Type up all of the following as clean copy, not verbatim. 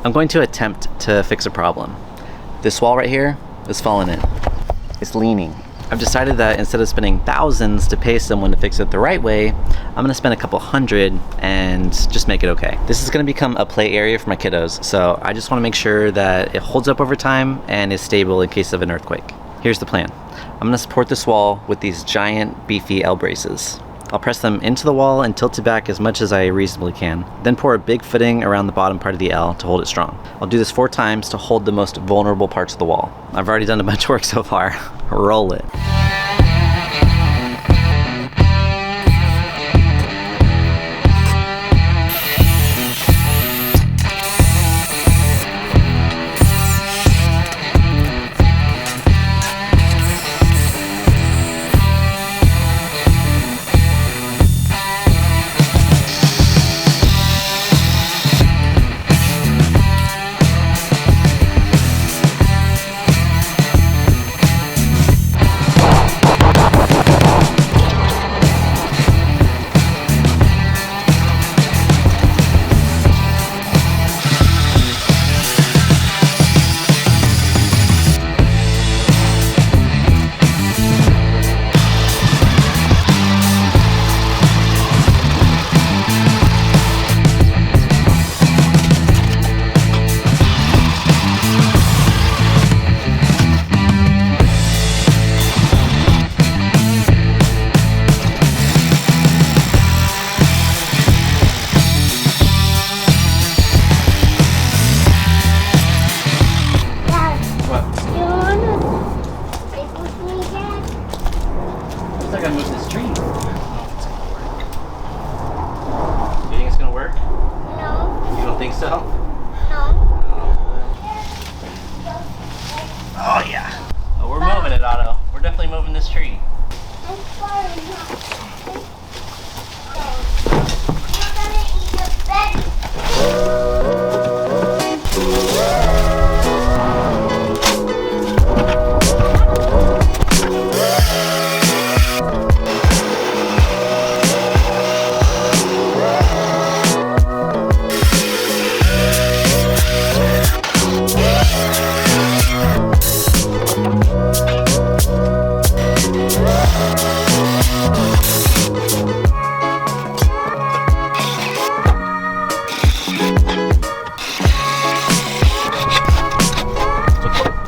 I'm going to attempt to fix a problem. This wall right here is falling in. It's leaning. I've decided that instead of spending thousands to pay someone to fix it the right way, I'm gonna spend a couple hundred and just make it okay. This is gonna become a play area for my kiddos, so I just wanna make sure that it holds up over time and is stable in case of an earthquake. Here's the plan. I'm gonna support this wall with these giant beefy L braces. I'll press them into the wall and tilt it back as much as I reasonably can, then pour a big footing around the bottom part of the L to hold it strong. I'll do this 4 times to hold the most vulnerable parts of the wall. I've already done a bunch of work so far. Roll it. I gotta move this tree. I don't know if it's gonna work. You think it's gonna work? No. You don't think so? No. Oh yeah. Oh, we're moving it, Otto. We're definitely moving this tree. I'm sorry. You're gonna eat the bed.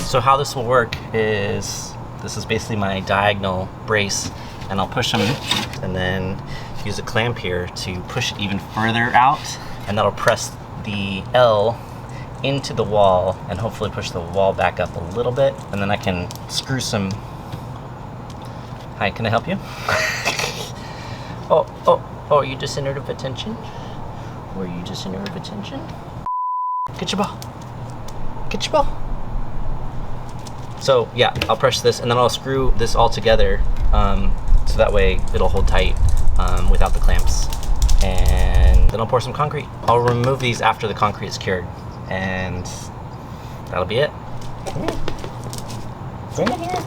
So how this will work is, this is basically my diagonal brace, and I'll push them and then use a clamp here to push it even further out, and that'll press the L into the wall and hopefully push the wall back up a little bit, and then I can screw some... Hi, can I help you? Oh, you just centered of attention? Were you just centered of attention? Get your ball. Get your ball. So yeah, I'll press this and then I'll screw this all together so that way it'll hold tight without the clamps. And then I'll pour some concrete. I'll remove these after the concrete is cured, and that'll be it. Bring it here.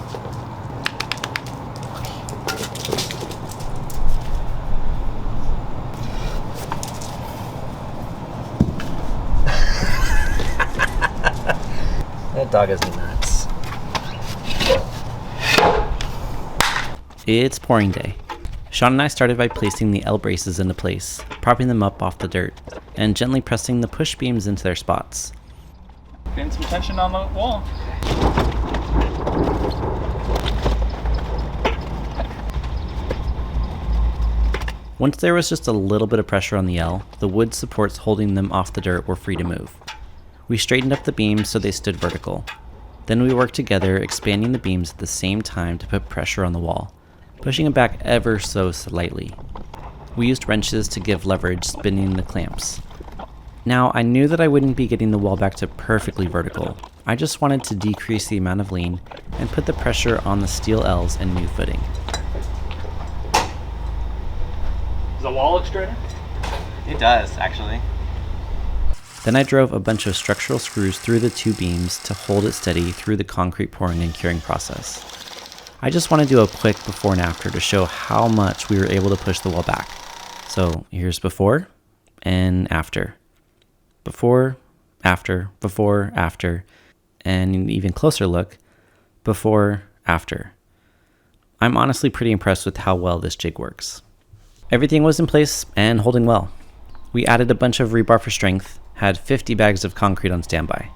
That dog is nuts. It's pouring day. Sean and I started by placing the L braces into place, propping them up off the dirt, and gently pressing the push beams into their spots. Getting some tension on the wall. Once there was just a little bit of pressure on the L, the wood supports holding them off the dirt were free to move. We straightened up the beams so they stood vertical. Then we worked together, expanding the beams at the same time to put pressure on the wall, pushing it back ever so slightly. We used wrenches to give leverage, spinning the clamps. Now, I knew that I wouldn't be getting the wall back to perfectly vertical. I just wanted to decrease the amount of lean and put the pressure on the steel L's and new footing. Does the wall look straighter? It does, actually. Then I drove a bunch of structural screws through the 2 beams to hold it steady through the concrete pouring and curing process. I just want to do a quick before and after to show how much we were able to push the wall back. So here's before and after. Before after, before, after, and an even closer look, before, after. I'm honestly pretty impressed with how well this jig works. Everything was in place and holding well. We added a bunch of rebar for strength, had 50 bags of concrete on standby.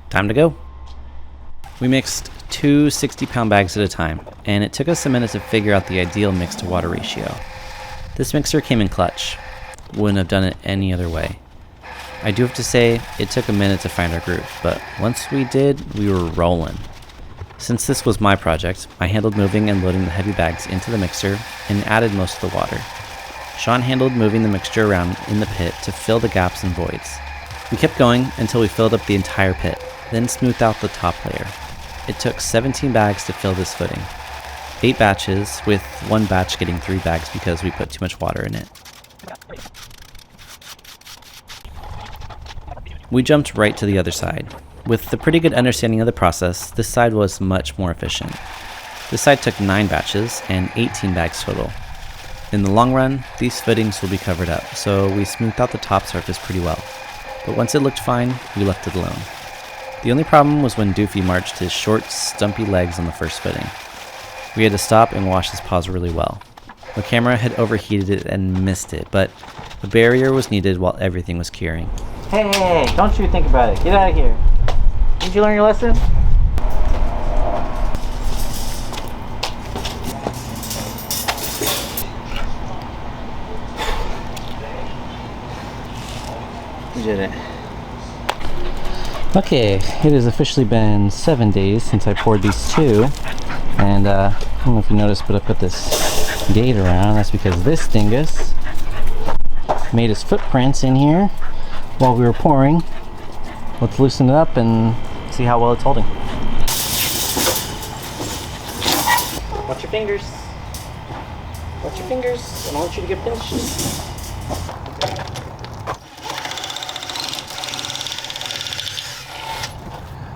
Time to go. We mixed 2 60-pound bags at a time, and it took us a minute to figure out the ideal mix to water ratio. This mixer came in clutch. Wouldn't have done it any other way. I do have to say, it took a minute to find our groove, but once we did, we were rolling. Since this was my project, I handled moving and loading the heavy bags into the mixer and added most of the water. Sean handled moving the mixture around in the pit to fill the gaps and voids. We kept going until we filled up the entire pit, then smoothed out the top layer. It took 17 bags to fill this footing. 8 batches, with 1 batch getting 3 bags because we put too much water in it. We jumped right to the other side. With a pretty good understanding of the process, this side was much more efficient. This side took 9 batches and 18 bags total. In the long run, these footings will be covered up, so we smoothed out the top surface pretty well. But once it looked fine, we left it alone. The only problem was when Doofy marched his short, stumpy legs on the first footing. We had to stop and wash his paws really well. The camera had overheated it and missed it, but a barrier was needed while everything was curing. Hey, don't you think about it. Get out of here. Did you learn your lesson? You did it. Okay, it has officially been 7 days since I poured these 2. And I don't know if you noticed, but I put this gate around. That's because this dingus made his footprints in here while we were pouring. Let's loosen it up and see how well it's holding. Watch your fingers. Watch your fingers. I don't want you to get pinched.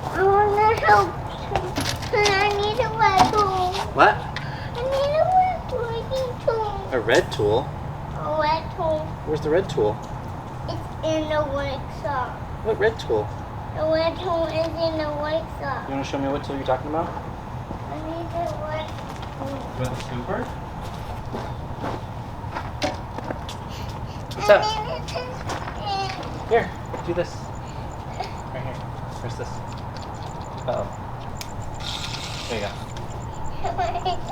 I want to help. I need a red tool. What? I need a red tool. A red tool? A red tool. Where's the red tool? It's in the workshop. What red tool? The red tool is in the workshop. You want to show me what tool you're talking about? I need the red tool. With the scooper? What's I up? need it. Here, do this. Right here. Press this. Uh-oh. There you go.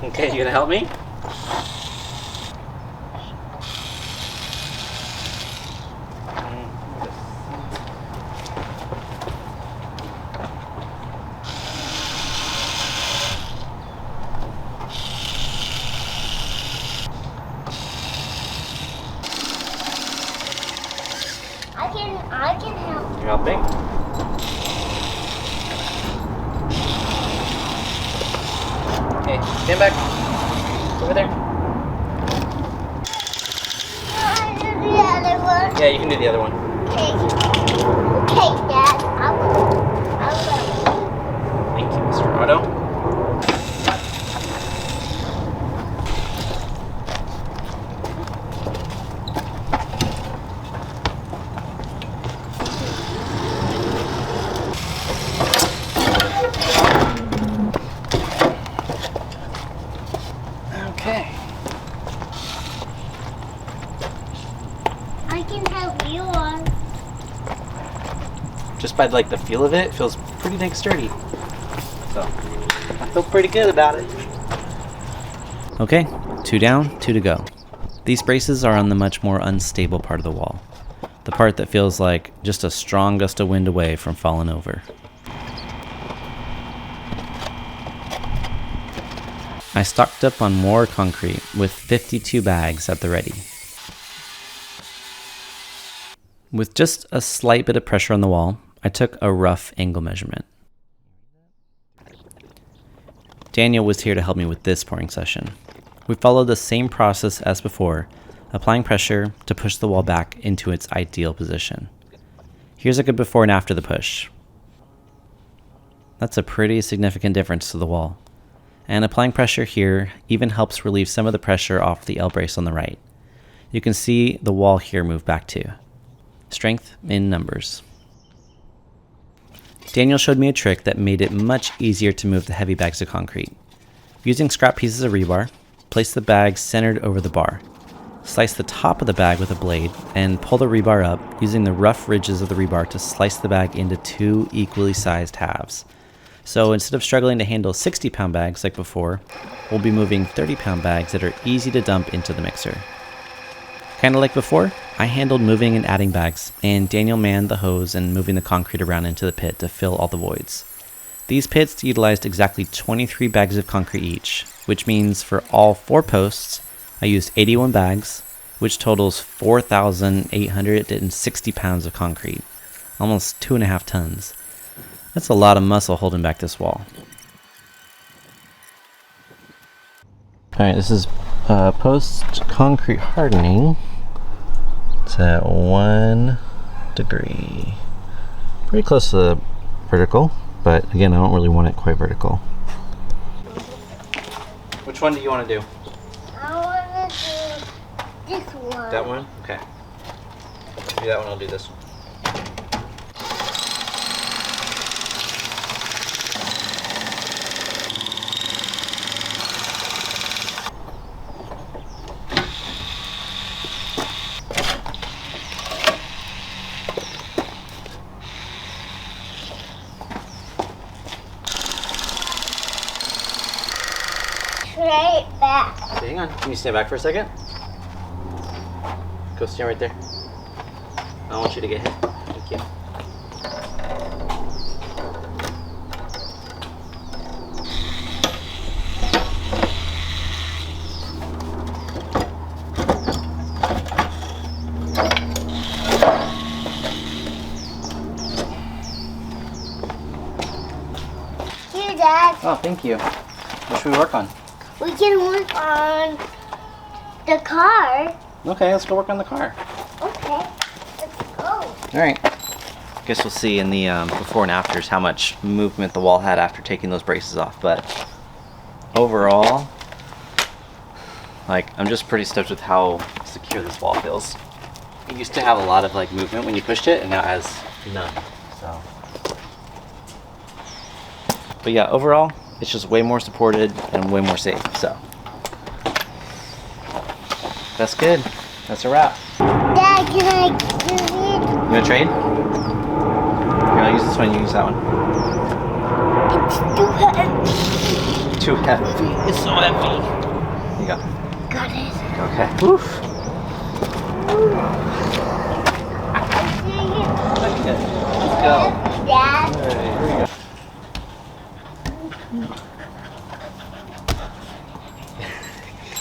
Okay, you gonna help me? I can help. You're helping? Okay, stand back. Over there. I do the other one. Yeah, you can do the other one. Okay. Okay, Dad. I'll go. Thank you, Mr. Otto. Okay. I can help you on. Just by like the feel of it, it feels pretty dang sturdy. So I feel pretty good about it. Okay, 2 down, 2 to go. These braces are on the much more unstable part of the wall. The part that feels like just a strong gust of wind away from falling over. I stocked up on more concrete with 52 bags at the ready. With just a slight bit of pressure on the wall, I took a rough angle measurement. Daniel was here to help me with this pouring session. We followed the same process as before, applying pressure to push the wall back into its ideal position. Here's a good before and after the push. That's a pretty significant difference to the wall. And applying pressure here even helps relieve some of the pressure off the L brace on the right. You can see the wall here move back too. Strength in numbers. Daniel showed me a trick that made it much easier to move the heavy bags of concrete. Using scrap pieces of rebar, place the bag centered over the bar. Slice the top of the bag with a blade and pull the rebar up, using the rough ridges of the rebar to slice the bag into 2 equally sized halves. So instead of struggling to handle 60-pound bags like before, we'll be moving 30-pound bags that are easy to dump into the mixer. Kinda like before, I handled moving and adding bags, and Daniel manned the hose and moving the concrete around into the pit to fill all the voids. These pits utilized exactly 23 bags of concrete each, which means for all 4 posts, I used 81 bags, which totals 4,860 pounds of concrete, almost 2.5 tons. That's a lot of muscle holding back this wall. Alright, this is post concrete hardening. It's at 1 degree. Pretty close to the vertical, but again, I don't really want it quite vertical. Which one do you want to do? I want to do this one. That one? Okay. Do that one, I'll do this one. Straight back. So hang on, can you stand back for a second? Go stand right there. I don't want you to get hit. Thank you. Here, Dad. Oh, thank you. What should we work on? We can work on the car. Okay, let's go work on the car. Okay, let's go. Alright. Guess we'll see in the before and afters how much movement the wall had after taking those braces off, but overall, like, I'm just pretty stoked with how secure this wall feels. It used to have a lot of like movement when you pushed it, and now it has none. So, but yeah, overall, it's just way more supported and way more safe. So that's good. That's a wrap. Dad, can I do it? You wanna trade? Here, I'll use this one. You use that one. It's too heavy. Too heavy. It's so heavy. Here you go. Got it. Okay. Woof. Let's Let's go. Dad. Alright, here we go.